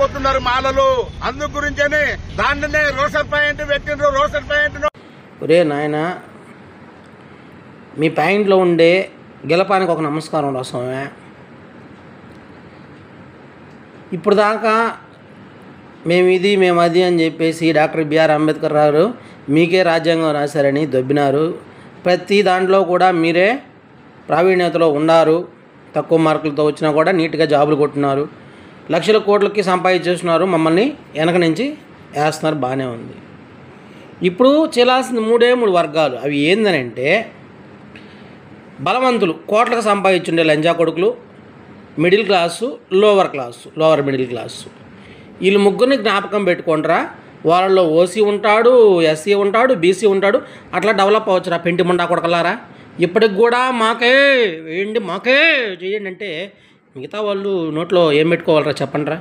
అయిపోతున్నారు మాలలు. అందు గురించని దానినే రోషన్ పాయింట్ పెట్టిండ్రు. రోషన్ పాయింట్ ఒరే నాయన, మీ పాయింట్లో ఉండే గెలపానికి ఒక నమస్కారం రాసామే. ఇప్పుడు దాకా మేము అది అని చెప్పేసి డాక్టర్ బిఆర్ అంబేద్కర్ గారు మీకే రాజ్యాంగం రాశారని దొబ్బినారు. ప్రతి దాంట్లో కూడా మీరే ప్రావీణ్యతలో ఉన్నారు. తక్కువ మార్కులతో వచ్చినా కూడా నీట్గా జాబులు కొట్టున్నారు. లక్షల కోట్లకి సంపాదించేస్తున్నారు. మమ్మల్ని వెనక నుంచి వేస్తున్నారు. బాగానే ఉంది. ఇప్పుడు చేయాల్సిన 3 వర్గాలు. అవి ఏందనంటే, బలవంతులు కోట్లకు సంపాదించుండే లంజా కొడుకులు, middle class, lower middle class. వీళ్ళు ముగ్గురిని జ్ఞాపకం పెట్టుకుంటారా. వాళ్ళలో ఓసీ ఉంటాడు, ఎస్సీ ఉంటాడు, బీసీ ఉంటాడు. అట్లా డెవలప్ అవ్వచ్చురా పెంటి ముండా కొడకలారా. ఇప్పటికి కూడా మాకే వేయండి, మాకే చేయండి అంటే మిగతా వాళ్ళు నోట్లో ఏం పెట్టుకోవాలరా చెప్పండి రా.